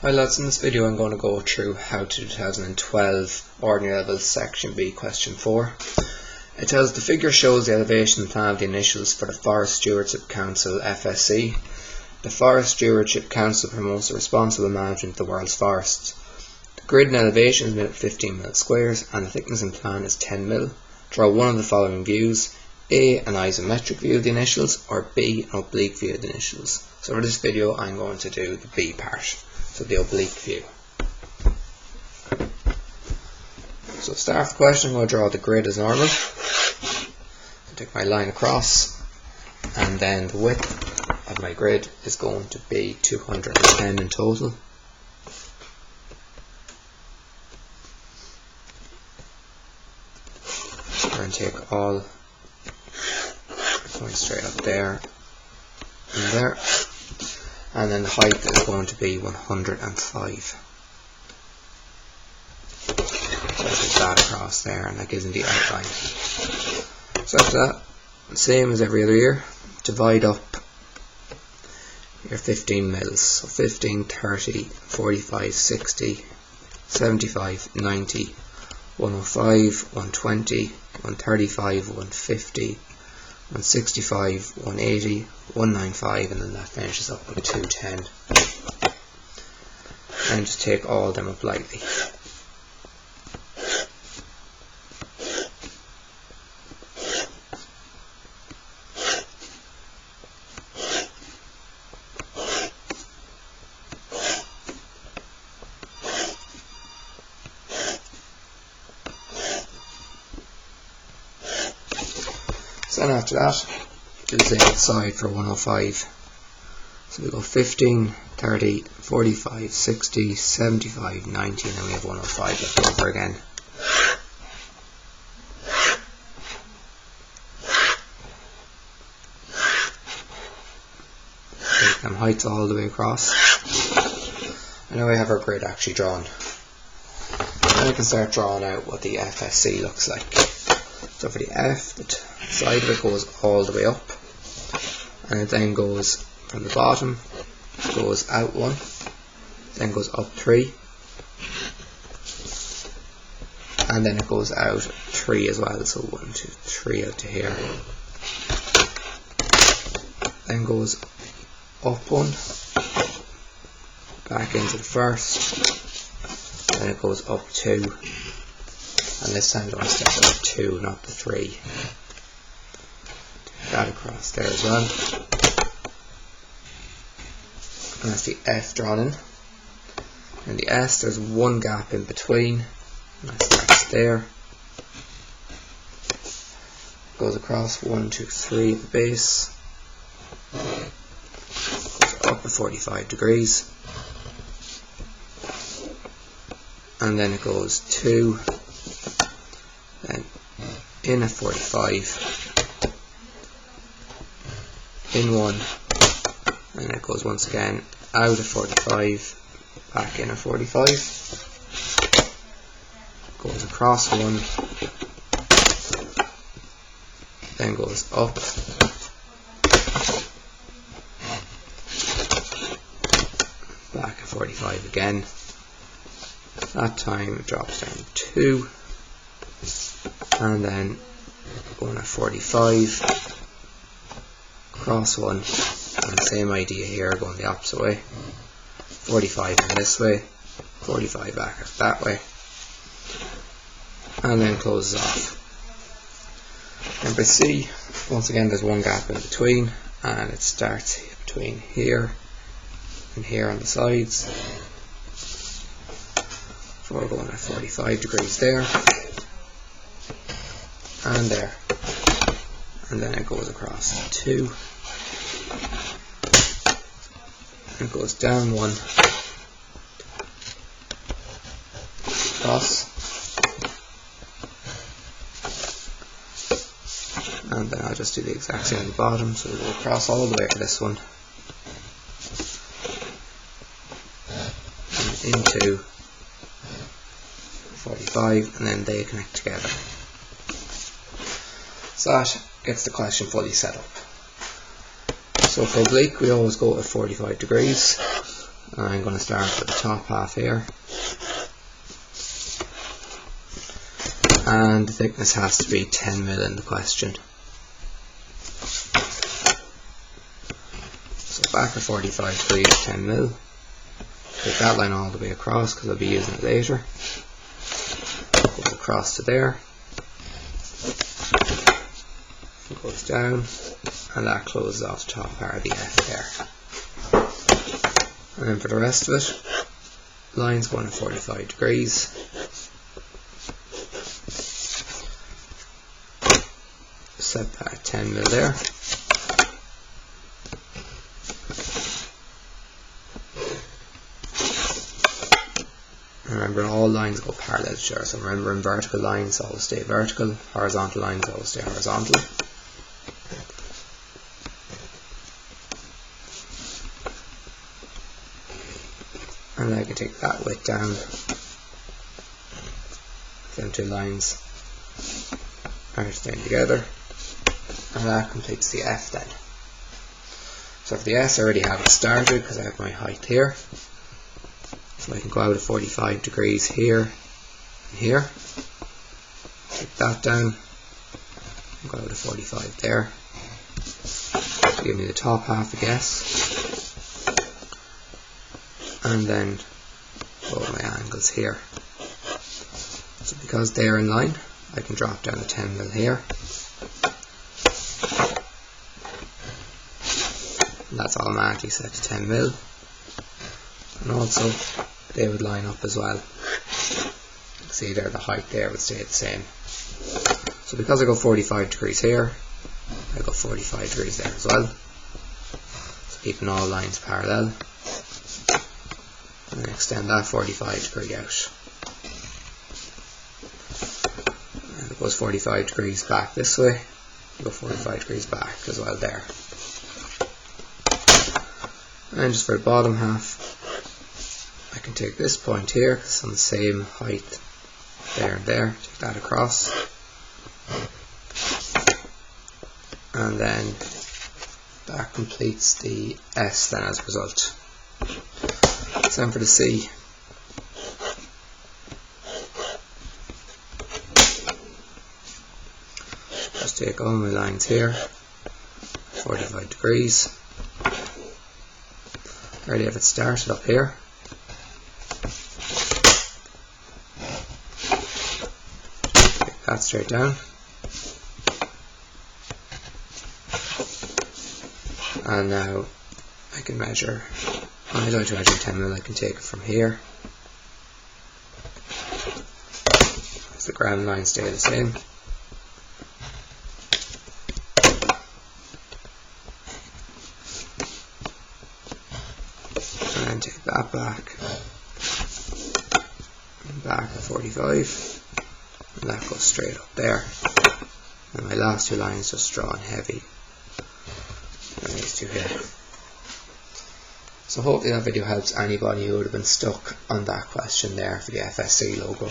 Hi lads, in this video I'm going to go through how to 2012 Ordinary Level Section B Question 4. It tells the figure shows the elevation plan of the initials for the Forest Stewardship Council FSC. The Forest Stewardship Council promotes the responsible management of the world's forests. The grid and elevation is made of 15 mm squares and the thickness and plan is 10 mm. Draw one of the following views: A, an isometric view of the initials, or B, an oblique view of the initials. So for this video I'm going to do the B part. So the oblique view. So to start the question, I'm going to draw the grid as normal. I'll take my line across, and then the width of my grid is going to be 210 in total. So I'm going to take all going straight up there and there. And then the height is going to be 105. So I put that across there, and that gives me the outline. So after that, same as every other year, divide up your 15 mils. So 15, 30, 45, 60, 75, 90, 105, 120, 135, 150, 165, 180, 195, and then that finishes up with 210. And just take all of them up lightly. So then after that, do the same side for 105. So we go 15, 30, 45, 60, 75, 90, and then we have 105 left over again. Take them heights all the way across. And now we have our grid actually drawn. Then we can start drawing out what the FSC looks like. So for the F, the side of it goes all the way up, and it then goes from the bottom, goes out 1, then goes up 3, and then it goes out 3 as well, so 1, 2, 3 out to here, then goes up 1, back into the first, then it goes up 2, and this time I'm going to step up 2, not the 3. Take that across there as well. And that's the F drawn in. And the S, there's one gap in between. And that starts there. Goes across 1, 2, 3 at the base. Goes up at 45 degrees. And then it goes 2. Then in at 45, in 1, and it goes once again out at 45, back in at 45, goes across 1, then goes up, back at 45 again. That time it drops down 2. And then going at 45, cross 1, and the same idea here, going the opposite way, 45 in this way, 45 back that way, and then closes off. And by C, once again there's one gap in between, and it starts between here and here on the sides. So we're going at 45 degrees there, and there, and then it goes across 2, and it goes down 1, across, and then I'll just do the exact same at the bottom, so we'll go across all the way to this one, and into 45, and then they connect together. So that gets the question fully set up. So for oblique we always go at 45 degrees, And I'm going to start with the top half here. And the thickness has to be 10 mil in the question. So back at 45 degrees, 10 mil. Take that line all the way across because I'll be using it later. Goes across to there. Goes down. And that closes off the top part of the F there. And then for the rest of it, lines going at 45 degrees. Set that at 10 mil there. Remember, all lines go parallel to each other, so remember, vertical lines always stay vertical, horizontal lines always stay horizontal. And I can take that width down. Them two lines are staying together, and that completes the F then. So for the S, I already have it started because I have my height here. So I can go out at 45 degrees here and here. Take that down and go out at 45 there. So give me the top half, I guess. And then go with my angles here. So because they're in line, I can drop down to 10 mil here. And that's automatically set to 10 mil. And also, they would line up as well. See there, the height there would stay the same. So because I go 45 degrees here, I go 45 degrees there as well. So keeping all lines parallel. And then extend that 45 degree out. And it goes 45 degrees back this way. You go 45 degrees back as well there. And just for the bottom half, I can take this point here because it's on the same height there and there, take that across, and then that completes the S then as a result. So then for the C, just take all my lines here, 45 degrees. I already have it started up here. Take that straight down. And now I can measure, when I go to measure 10 mil, I can take it from here. As the ground lines stay the same. And then take that back. And back at 45. And that goes straight up there. And my last two lines just drawn heavy. And these two here. So hopefully that video helps anybody who would have been stuck on that question there for the FSC logo.